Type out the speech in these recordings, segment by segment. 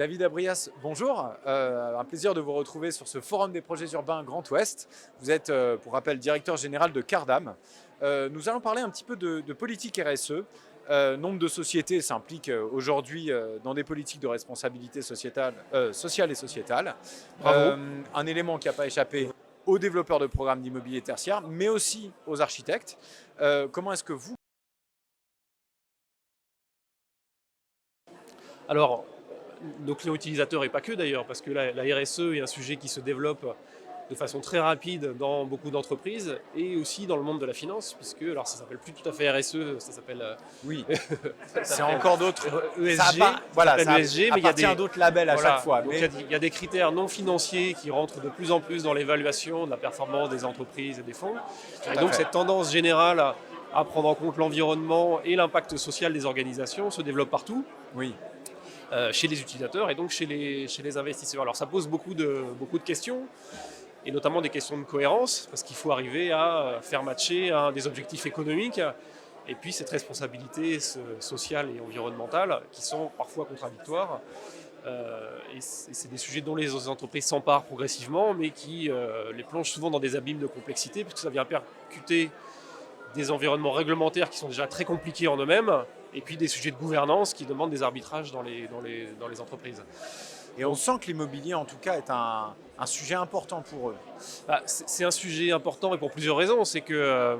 David Abrias, bonjour. Un plaisir de vous retrouver sur ce Forum des projets urbains Grand Ouest. Vous êtes, pour rappel, directeur général de Cardam. Nous allons parler un petit peu de politique RSE. Nombre de sociétés s'impliquent aujourd'hui dans des politiques de responsabilité sociale et sociétale. Bravo. Un élément qui n'a pas échappé aux développeurs de programmes d'immobilier tertiaire, mais aussi aux architectes. Comment est-ce que vous... Alors, nos clients utilisateurs et pas que d'ailleurs, parce que la RSE est un sujet qui se développe de façon très rapide dans beaucoup d'entreprises et aussi dans le monde de la finance, puisque alors ça s'appelle plus tout à fait RSE, ça s'appelle Oui, c'est encore d'autres... ESG, Voilà, ça ça ESG, mais il y a des d'autres labels à chaque fois. Donc Mais... il y a des critères non financiers qui rentrent de plus en plus dans l'évaluation de la performance des entreprises et des fonds. Et donc cette tendance générale à prendre en compte l'environnement et l'impact social des organisations se développe partout. Oui. Chez les utilisateurs et donc chez les investisseurs. Alors ça pose beaucoup de questions, et notamment des questions de cohérence, parce qu'il faut arriver à faire matcher des objectifs économiques et puis cette responsabilité sociale et environnementale qui sont parfois contradictoires. Et c'est des sujets dont les entreprises s'emparent progressivement, mais qui les plongent souvent dans des abîmes de complexité, puisque ça vient percuter des environnements réglementaires qui sont déjà très compliqués en eux-mêmes, et puis des sujets de gouvernance qui demandent des arbitrages dans les entreprises. Et on sent que l'immobilier, en tout cas, est un sujet important pour eux. C'est un sujet important et pour plusieurs raisons. C'est que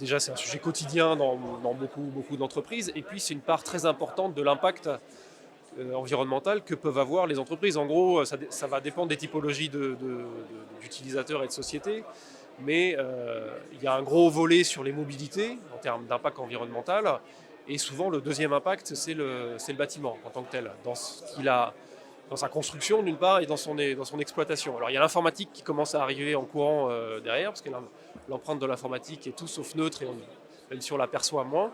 déjà, c'est un sujet quotidien dans beaucoup d'entreprises, et puis c'est une part très importante de l'impact environnemental que peuvent avoir les entreprises. En gros, ça va dépendre des typologies d'utilisateurs et de sociétés. Mais il y a un gros volet sur les mobilités en termes d'impact environnemental, et souvent le deuxième impact c'est le bâtiment en tant que tel, dans ce qu'il a dans sa construction d'une part et dans son exploitation. Alors il y a l'informatique qui commence à arriver en courant derrière, parce que l'empreinte de l'informatique est tout sauf neutre, et même si on l'aperçoit moins.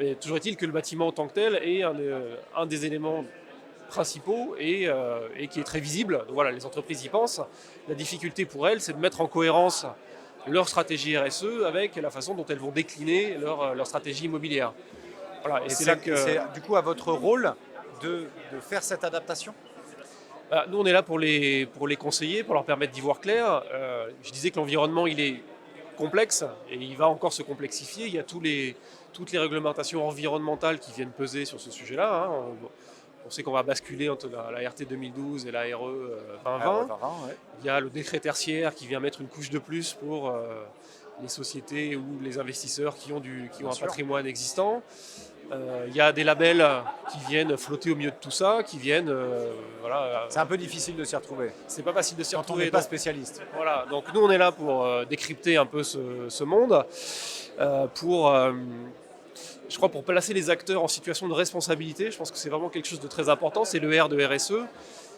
Mais toujours est-il que le bâtiment en tant que tel est un des éléments principaux et qui est très visible. Donc voilà, les entreprises y pensent. La difficulté pour elles, c'est de mettre en cohérence leur stratégie RSE avec la façon dont elles vont décliner leur stratégie immobilière. Voilà, et c'est du coup à votre rôle de faire cette adaptation ? Nous, on est là pour les conseiller, pour leur permettre d'y voir clair. Je disais que l'environnement, il est complexe et il va encore se complexifier. Il y a toutes les réglementations environnementales qui viennent peser sur ce sujet-là. On sait qu'on va basculer entre la RT 2012 et la RE 2020. Ouais. Il y a le décret tertiaire qui vient mettre une couche de plus pour les sociétés ou les investisseurs qui ont un patrimoine existant. Il y a des labels qui viennent flotter au milieu de tout ça, qui viennent... C'est un peu difficile de s'y retrouver. C'est pas facile de s'y retrouver. Quand on n'est pas spécialiste. Voilà, donc nous on est là pour décrypter un peu ce monde, je crois pour placer les acteurs en situation de responsabilité. Je pense que c'est vraiment quelque chose de très important, c'est le R de RSE.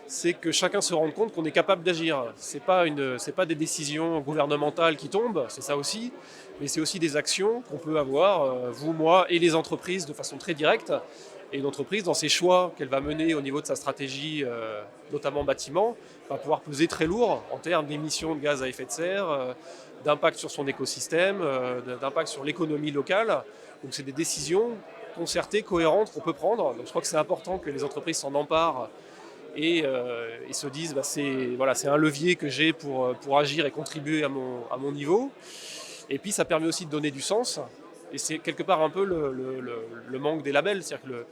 C'est que chacun se rende compte qu'on est capable d'agir. C'est pas des décisions gouvernementales qui tombent, c'est ça aussi, mais c'est aussi des actions qu'on peut avoir, vous, moi et les entreprises de façon très directe. Et une entreprise, dans ses choix qu'elle va mener au niveau de sa stratégie, notamment bâtiment, va pouvoir peser très lourd en termes d'émissions de gaz à effet de serre, d'impact sur son écosystème, d'impact sur l'économie locale. Donc c'est des décisions concertées, cohérentes qu'on peut prendre. Donc je crois que c'est important que les entreprises s'en emparent et se disent c'est un levier que j'ai pour agir et contribuer à mon niveau. Et puis ça permet aussi de donner du sens. Et c'est quelque part un peu le manque des labels. C'est-à-dire que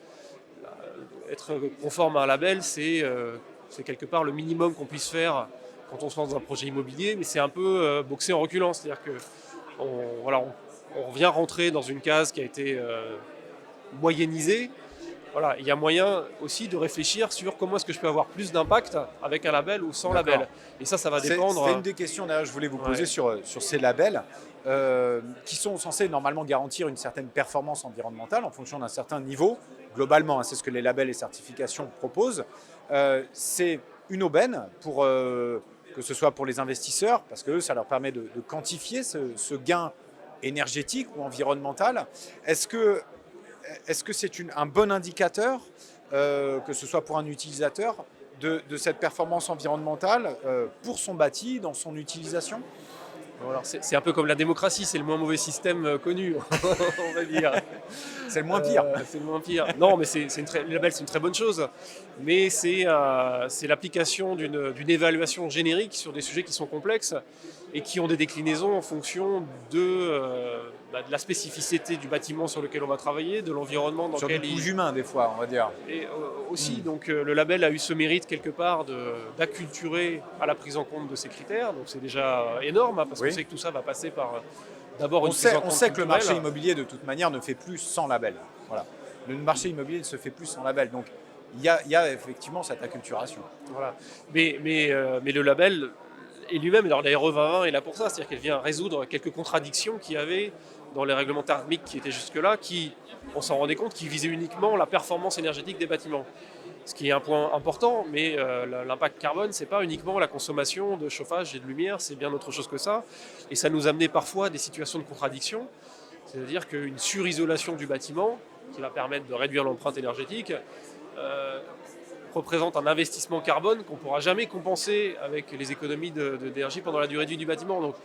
être conforme à un label, c'est quelque part le minimum qu'on puisse faire quand on se lance dans un projet immobilier, mais c'est un peu boxer en reculant. C'est-à-dire qu'on vient rentrer dans une case qui a été moyennisée. Voilà, il y a moyen aussi de réfléchir sur comment est-ce que je peux avoir plus d'impact avec un label ou sans label. Et ça va dépendre... C'est une des questions d'ailleurs que je voulais vous poser sur ces labels qui sont censés normalement garantir une certaine performance environnementale en fonction d'un certain niveau. Globalement, c'est ce que les labels et certifications proposent. C'est une aubaine pour, que ce soit pour les investisseurs, parce que ça leur permet de quantifier ce gain énergétique ou environnemental. Est-ce que c'est un bon indicateur, que ce soit pour un utilisateur, de cette performance environnementale pour son bâti, dans son utilisation ? Voilà, c'est un peu comme la démocratie, c'est le moins mauvais système connu, on va dire. C'est le moins pire. C'est le moins pire. Non, mais le label, c'est une très bonne chose. Mais c'est l'application d'une évaluation générique sur des sujets qui sont complexes et qui ont des déclinaisons en fonction de la spécificité du bâtiment sur lequel on va travailler, de l'environnement dans Sur lequel du couche humain, des fois, on va dire. Et aussi, donc, le label a eu ce mérite quelque part d'acculturer à la prise en compte de ces critères. Donc c'est déjà énorme, parce qu'on sait que tout ça va passer par d'abord une prise en compte On sait que le marché culturelle. immobilier, de toute manière, ne fait plus sans label. Voilà. Le marché immobilier ne se fait plus sans label. Donc, il y a effectivement cette acculturation. Voilà. Mais le label est lui-même, alors la RE 2020 est là pour ça, c'est-à-dire qu'elle vient résoudre quelques contradictions qu'il y avait dans les règlements thermiques qui étaient jusque-là, qui, on s'en rendait compte, qui visaient uniquement la performance énergétique des bâtiments. Ce qui est un point important, mais l'impact carbone, c'est pas uniquement la consommation de chauffage et de lumière, c'est bien autre chose que ça. Et ça nous amenait parfois à des situations de contradiction, c'est-à-dire qu'une surisolation du bâtiment, qui va permettre de réduire l'empreinte énergétique, représente un investissement carbone qu'on ne pourra jamais compenser avec les économies d'énergie pendant la durée de vie du bâtiment. Donc,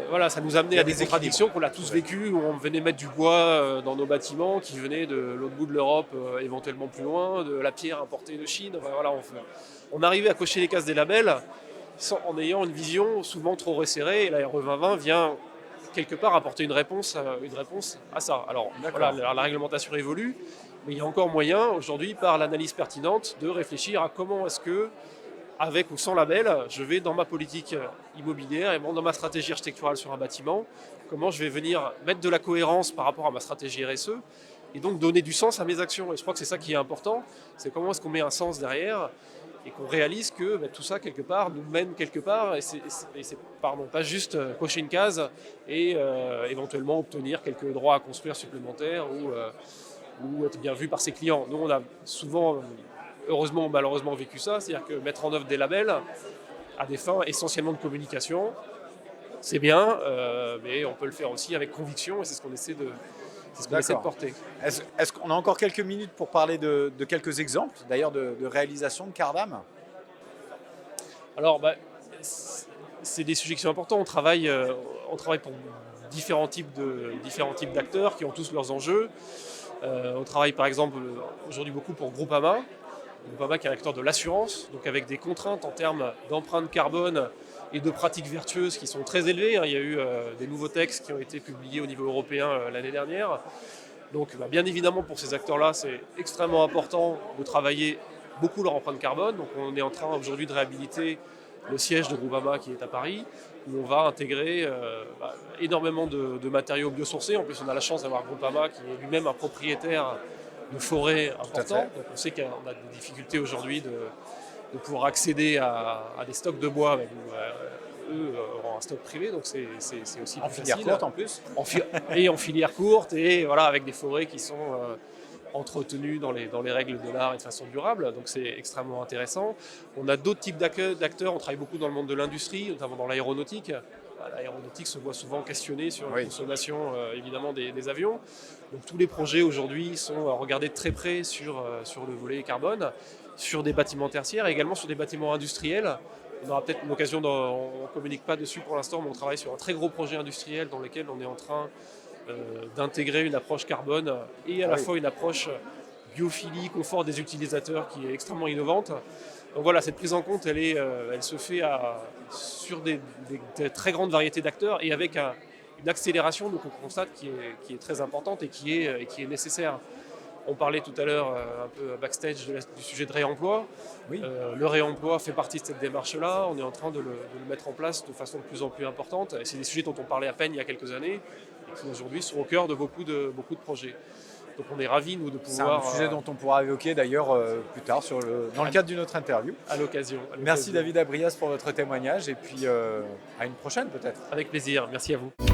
voilà, ça nous amenait à des contradictions qu'on a tous vécues, où on venait mettre du bois dans nos bâtiments qui venait de l'autre bout de l'Europe, éventuellement plus loin, de la pierre importée de Chine. Enfin, voilà, on arrivait à cocher les cases des labels en ayant une vision souvent trop resserrée, et la RE 2020 vient quelque part apporter une réponse à ça. Alors voilà, la réglementation évolue, mais il y a encore moyen aujourd'hui, par l'analyse pertinente, de réfléchir à comment est-ce que, avec ou sans label, je vais dans ma politique immobilière et dans ma stratégie architecturale sur un bâtiment, comment je vais venir mettre de la cohérence par rapport à ma stratégie RSE et donc donner du sens à mes actions. Et je crois que c'est ça qui est important, c'est comment est-ce qu'on met un sens derrière et qu'on réalise que tout ça, quelque part, nous mène quelque part, et c'est pas juste cocher une case et éventuellement obtenir quelques droits à construire supplémentaires ou être bien vu par ses clients. Nous, on a souvent, heureusement ou malheureusement, vécu ça, c'est-à-dire que mettre en œuvre des labels à des fins essentiellement de communication, c'est bien, mais on peut le faire aussi avec conviction, et c'est ce qu'on essaie de porter. Est-ce qu'on a encore quelques minutes pour parler de quelques exemples, d'ailleurs, de réalisation de Cardam ? Alors, c'est des sujets qui sont importants. On travaille pour différents types d'acteurs qui ont tous leurs enjeux. On travaille par exemple aujourd'hui beaucoup pour Groupama. Groupama qui est un acteur de l'assurance, donc avec des contraintes en termes d'empreinte carbone et de pratiques vertueuses qui sont très élevées. Il y a eu des nouveaux textes qui ont été publiés au niveau européen l'année dernière. Donc bien évidemment pour ces acteurs-là, c'est extrêmement important de travailler beaucoup leur empreinte carbone. Donc on est en train aujourd'hui de réhabiliter le siège de Groupama qui est à Paris, où on va intégrer énormément de matériaux biosourcés. En plus, on a la chance d'avoir Groupama qui est lui-même un propriétaire de forêts important. Donc on sait qu'on a des difficultés aujourd'hui de pouvoir accéder à des stocks de bois. Eux auront un stock privé, donc c'est aussi en filière courte en plus. Et en filière courte, et voilà, avec des forêts qui sont entretenues dans les règles de l'art et de façon durable, donc c'est extrêmement intéressant. On a d'autres types d'acteurs, on travaille beaucoup dans le monde de l'industrie, notamment dans l'aéronautique. L'aéronautique se voit souvent questionnée sur la consommation évidemment des avions. Donc tous les projets aujourd'hui sont regardés de très près sur le volet carbone, sur des bâtiments tertiaires et également sur des bâtiments industriels. On aura peut-être l'occasion, on ne communique pas dessus pour l'instant, mais on travaille sur un très gros projet industriel dans lequel on est en train d'intégrer une approche carbone et à la fois une approche biophilie, confort des utilisateurs qui est extrêmement innovante. Donc voilà, cette prise en compte, elle se fait sur des très grandes variétés d'acteurs et avec une accélération donc, on constate qui est très importante et qui est nécessaire. On parlait tout à l'heure un peu backstage du sujet de réemploi. Oui. Le réemploi fait partie de cette démarche-là. On est en train de le mettre en place de façon de plus en plus importante. Et c'est des sujets dont on parlait à peine il y a quelques années et qui aujourd'hui sont au cœur de beaucoup de projets. Donc on est ravis, nous, de pouvoir... C'est un sujet dont on pourra évoquer d'ailleurs plus tard dans le cadre d'une autre interview. À l'occasion. Merci David Abrias pour votre témoignage et puis à une prochaine peut-être. Avec plaisir, merci à vous.